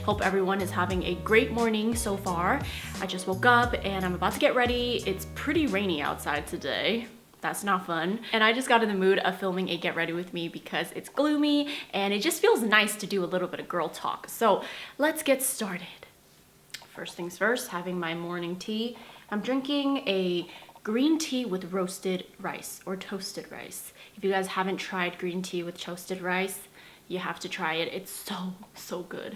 Hope everyone is having a great morning so far. I just woke up and I'm about to get ready. It's pretty rainy outside today. That's not fun. And I just got in the mood of filming a get ready with me because it's gloomy and it just feels nice to do a little bit of girl talk. So let's get started. First things first, having my morning tea. I'm drinking a green tea with roasted rice or toasted rice. If you guys haven't tried green tea with toasted rice, you have to try it. It's so good.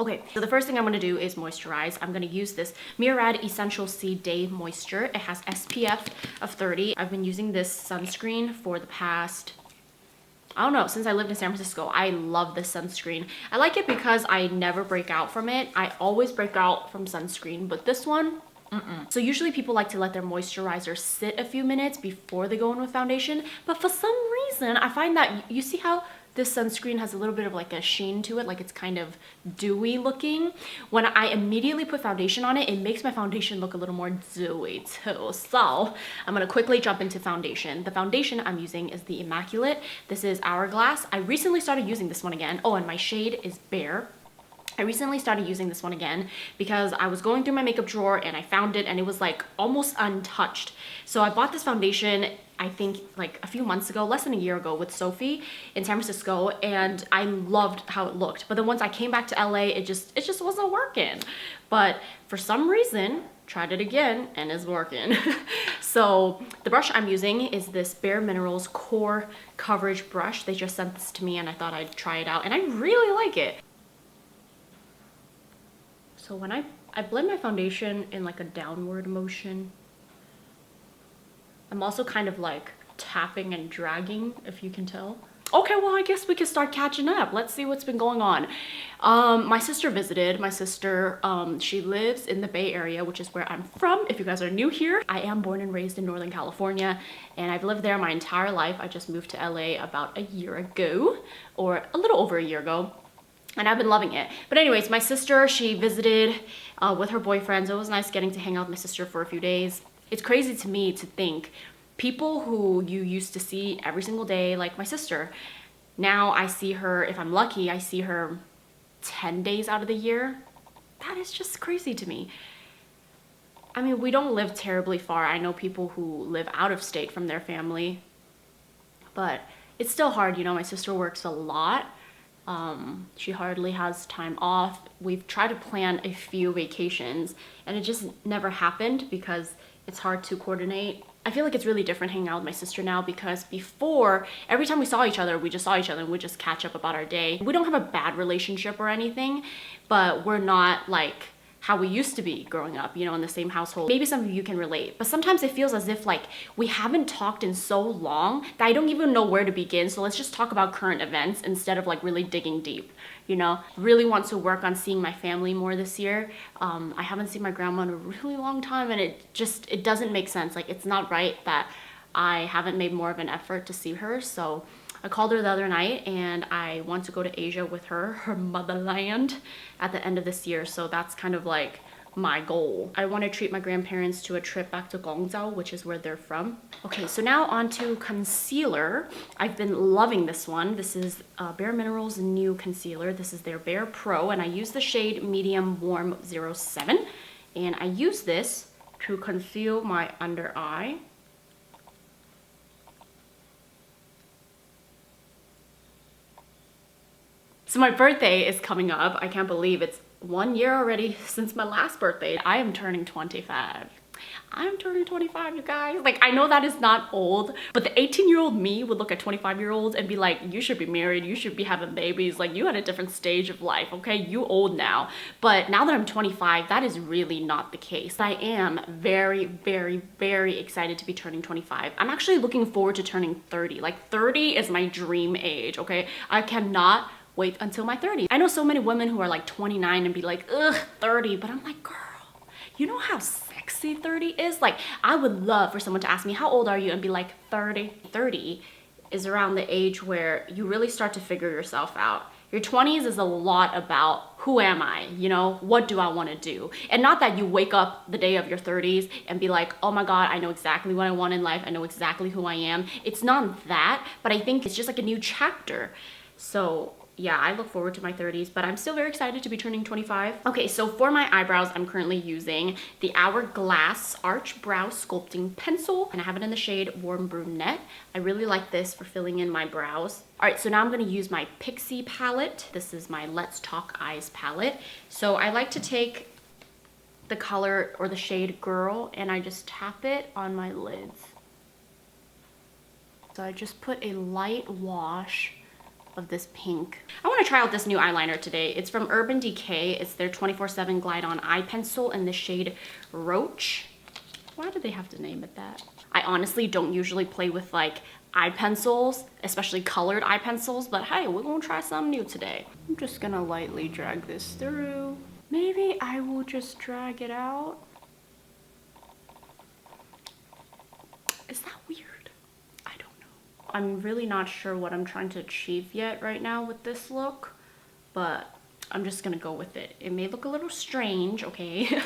Okay, so the first thing I'm gonna do is moisturize. I'm gonna use this Murad Essential C Day Moisture. It has SPF of 30. I've been using this sunscreen for the past, I don't know, since I lived in San Francisco. I love this sunscreen. I like it because I never break out from it. I always break out from sunscreen, but this one, So usually people like to let their moisturizer sit a few minutes before they go in with foundation, but for some reason I find that, you see how this sunscreen has a little bit of like a sheen to it, like it's kind of dewy looking. When I immediately put foundation on it, it makes my foundation look a little more dewy too. So I'm gonna quickly jump into foundation. The foundation I'm using is the Immaculate. This is Hourglass. I recently started using this one again. Oh, and my shade is Bare. I recently started using this one again because I was going through my makeup drawer and I found it and it was like almost untouched. So I bought this foundation, I think like a few months ago, less than a year ago, with Sophie in San Francisco, and I loved how it looked. But then once I came back to LA, it just wasn't working. But for some reason, tried it again and it's working. So the brush I'm using is this Bare Minerals Core Coverage Brush. They just sent this to me and I thought I'd try it out and I really like it. So when I blend my foundation in like a downward motion, I'm also kind of like tapping and dragging, if you can tell. Okay, well, I guess we can start catching up. Let's see what's been going on. My sister visited. My sister, she lives in the Bay Area, which is where I'm from, if you guys are new here. I am born and raised in Northern California, and I've lived there my entire life. I just moved to LA about a year ago, or a little over a year ago. And I've been loving it. But anyways, my sister, she visited with her boyfriend. So it was nice getting to hang out with my sister for a few days. It's crazy to me to think people who you used to see every single day, like my sister, now I see her, if I'm lucky, I see her 10 days out of the year. That is just crazy to me. I mean, we don't live terribly far. I know people who live out of state from their family, but it's still hard. You know, my sister works a lot. She hardly has time off. We've tried to plan a few vacations and it just never happened because it's hard to coordinate. I feel like it's really different hanging out with my sister now because before, every time we saw each other, we just saw each other and we just catch up about our day. We don't have a bad relationship or anything, but we're not like how we used to be growing up, you know, in the same household. Maybe some of you can relate, but sometimes it feels as if like we haven't talked in so long that I don't even know where to begin. So let's just talk about current events instead of like really digging deep, you know. Really want to work on seeing my family more this year. I haven't seen my grandma in a really long time and it doesn't make sense. Like it's not right that I haven't made more of an effort to see her. So I called her the other night and I want to go to Asia with her motherland, at the end of this year. So that's kind of like my goal. I want to treat my grandparents to a trip back to Guangzhou, which is where they're from. Okay, so now on to concealer. I've been loving this one. This is Bare Minerals' new concealer. This is their BarePro and I use the shade Medium Warm 07. And I use this to conceal my under eye. So my birthday is coming up. I can't believe it's 1 year already since my last birthday. I am turning 25. I'm turning 25, you guys. Like, I know that is not old, but the 18-year-old me would look at 25-year-olds and be like, you should be married, you should be having babies. Like, you at a different stage of life, okay? You old now. But now that I'm 25, that is really not the case. I am very, very, very excited to be turning 25. I'm actually looking forward to turning 30. Like, 30 is my dream age, okay? I cannot wait until my 30s. I know so many women who are like 29 and be like, ugh, 30, but I'm like, girl, you know how sexy 30 is? Like, I would love for someone to ask me, how old are you? And be like, 30. 30 is around the age where you really start to figure yourself out. Your 20s is a lot about who am I, you know, what do I want to do? And not that you wake up the day of your 30s and be like, oh my God, I know exactly what I want in life. I know exactly who I am. It's not that, but I think it's just like a new chapter. So yeah, I look forward to my 30s, but I'm still very excited to be turning 25. Okay, so for my eyebrows, I'm currently using the Hourglass Arch Brow Sculpting Pencil, and I have it in the shade Warm Brunette. I really like this for filling in my brows. All right, so now I'm gonna use my Pixi palette. This is my Let's Talk Eyes palette. So I like to take the color or the shade Girl, and I just tap it on my lids. So I just put a light wash of this pink. I want to try out this new eyeliner today. It's from Urban Decay. It's their 24/7 Glide On Eye Pencil in the shade Roach. Why do they have to name it that? I honestly don't usually play with like eye pencils, especially colored eye pencils, but hey, we're gonna try something new today. I'm just gonna lightly drag this through. Maybe I will just drag it out. Is that weird? I'm really not sure what I'm trying to achieve yet right now with this look, but I'm just gonna go with it. It may look a little strange, okay?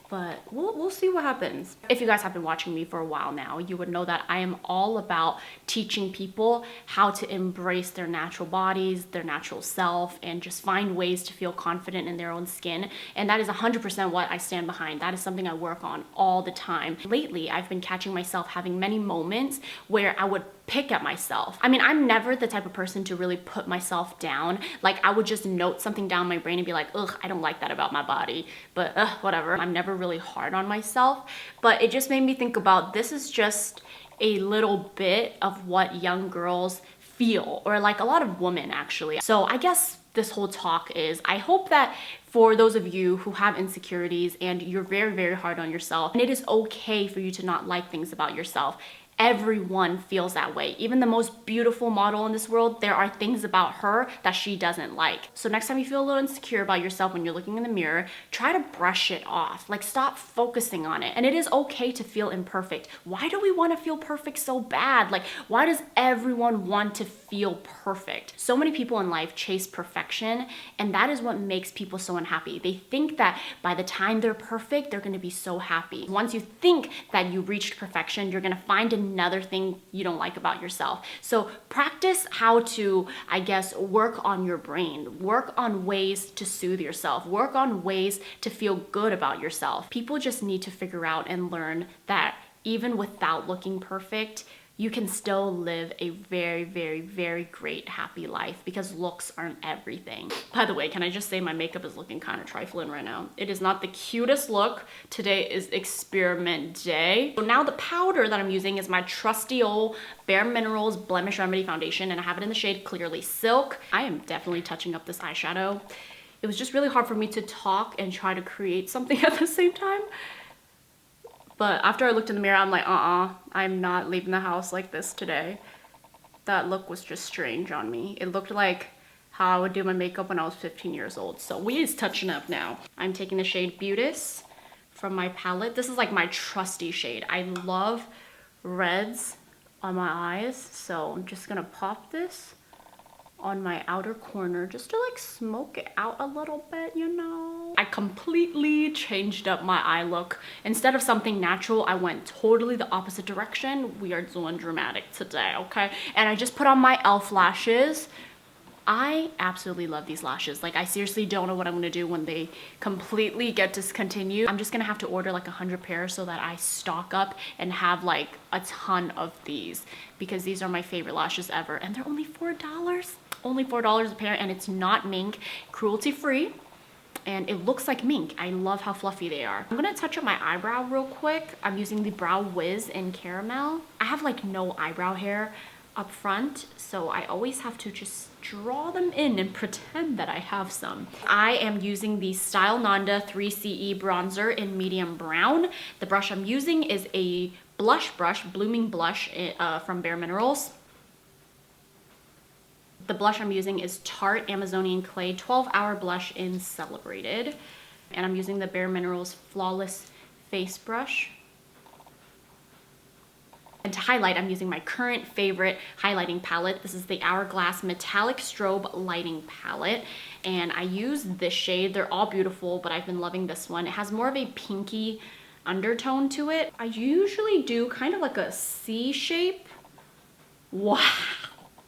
But we'll see what happens. If you guys have been watching me for a while now, you would know that I am all about teaching people how to embrace their natural bodies, their natural self, and just find ways to feel confident in their own skin. And that is 100% what I stand behind. That is something I work on all the time. Lately, I've been catching myself having many moments where I would pick at myself. I mean, I'm never the type of person to really put myself down. Like, I would just note something down my brain and be like, ugh, I don't like that about my body, but whatever. I'm never really hard on myself, but it just made me think about this is just a little bit of what young girls feel, or like a lot of women actually. So I guess this whole talk is, I hope that for those of you who have insecurities and you're very, very hard on yourself, and it is okay for you to not like things about yourself. Everyone feels that way. Even the most beautiful model in this world, there are things about her that she doesn't like. So next time you feel a little insecure about yourself when you're looking in the mirror, try to brush it off. Like, stop focusing on it. And it is okay to feel imperfect. Why do we want to feel perfect so bad? Like, why does everyone want to feel perfect? So many people in life chase perfection, and that is what makes people so unhappy. They think that by the time they're perfect, they're going to be so happy. Once you think that you reached perfection, you're going to find another thing you don't like about yourself. So practice how to, I guess, work on your brain, work on ways to soothe yourself, work on ways to feel good about yourself. People just need to figure out and learn that even without looking perfect, you can still live a very, very, very great, happy life, because looks aren't everything. By the way, can I just say my makeup is looking kind of trifling right now. It is not the cutest look. Today is experiment day. So now the powder that I'm using is my trusty old Bare Minerals Blemish Remedy foundation, and I have it in the shade Clearly Silk. I am definitely touching up this eyeshadow. It was just really hard for me to talk and try to create something at the same time. But after I looked in the mirror, I'm like, I'm not leaving the house like this today. That look was just strange on me. It looked like how I would do my makeup when I was 15 years old. So we is touching up now. I'm taking the shade Beautis from my palette. This is like my trusty shade. I love reds on my eyes. So I'm just gonna pop this on my outer corner just to like smoke it out a little bit, you know. I completely changed up my eye look. Instead of something natural, I went totally the opposite direction. We are doing dramatic today, okay? And I just put on my e.l.f. lashes. I absolutely love these lashes. Like, I seriously don't know what I'm gonna do when they completely get discontinued. I'm just gonna have to order like 100 pairs so that I stock up and have like a ton of these, because these are my favorite lashes ever, and they're only $4. Only $4 a pair, and it's not mink, cruelty free, and it looks like mink. I love how fluffy they are. I'm gonna touch up my eyebrow real quick. I'm using the Brow Wiz in Caramel. I have like no eyebrow hair up front, so I always have to just draw them in and pretend that I have some. I am using the Style Nanda 3CE bronzer in medium brown. The brush I'm using is a blush brush, blooming blush from Bare Minerals. The blush I'm using is Tarte Amazonian Clay 12-Hour Blush in Celebrated. And I'm using the Bare Minerals Flawless Face Brush. And to highlight, I'm using my current favorite highlighting palette. This is the Hourglass Metallic Strobe Lighting Palette. And I use this shade. They're all beautiful, but I've been loving this one. It has more of a pinky undertone to it. I usually do kind of like a C shape. Wow.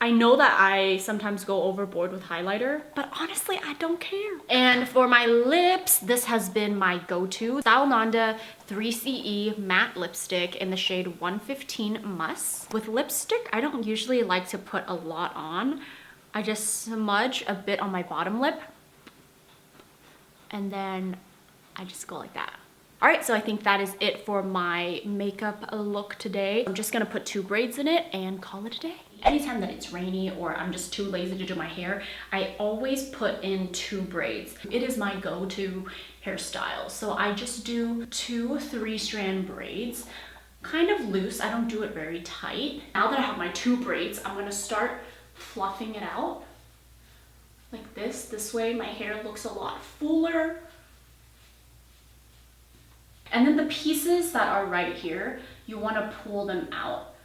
I know that I sometimes go overboard with highlighter, but honestly, I don't care. And for my lips, this has been my go-to. Nanda 3CE matte lipstick in the shade 115 Muss. With lipstick, I don't usually like to put a lot on. I just smudge a bit on my bottom lip, and then I just go like that. All right, so I think that is it for my makeup look today. I'm just gonna put 2 braids in it and call it a day. Anytime that it's rainy or I'm just too lazy to do my hair, I always put in 2 braids. It is my go-to hairstyle. So I just do 2 3-strand braids, kind of loose. I don't do it very tight. Now that I have my 2 braids, I'm gonna start fluffing it out like this. This way my hair looks a lot fuller. And then the pieces that are right here, you want to pull them out.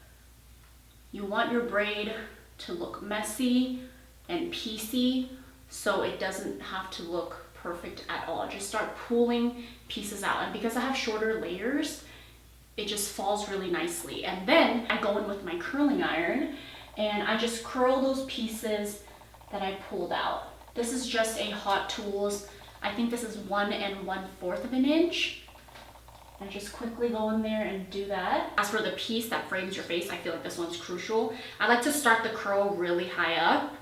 You want your braid to look messy and piecey, so it doesn't have to look perfect at all. Just start pulling pieces out. And because I have shorter layers, it just falls really nicely. And then I go in with my curling iron and I just curl those pieces that I pulled out. This is just a Hot Tools. I think this is 1 1/4 of an inch. And just quickly go in there and do that. As for the piece that frames your face, I feel like this one's crucial. I like to start the curl really high up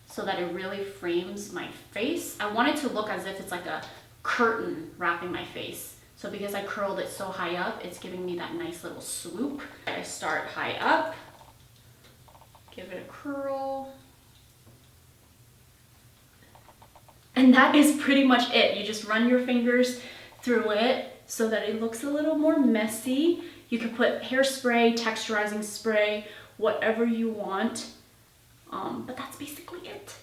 so that it really frames my face. I want it to look as if it's like a curtain wrapping my face. So because I curled it so high up, it's giving me that nice little swoop. I start high up, give it a curl. And that is pretty much it. You just run your fingers through it so that it looks a little more messy. You can put hairspray, texturizing spray, whatever you want. But that's basically it.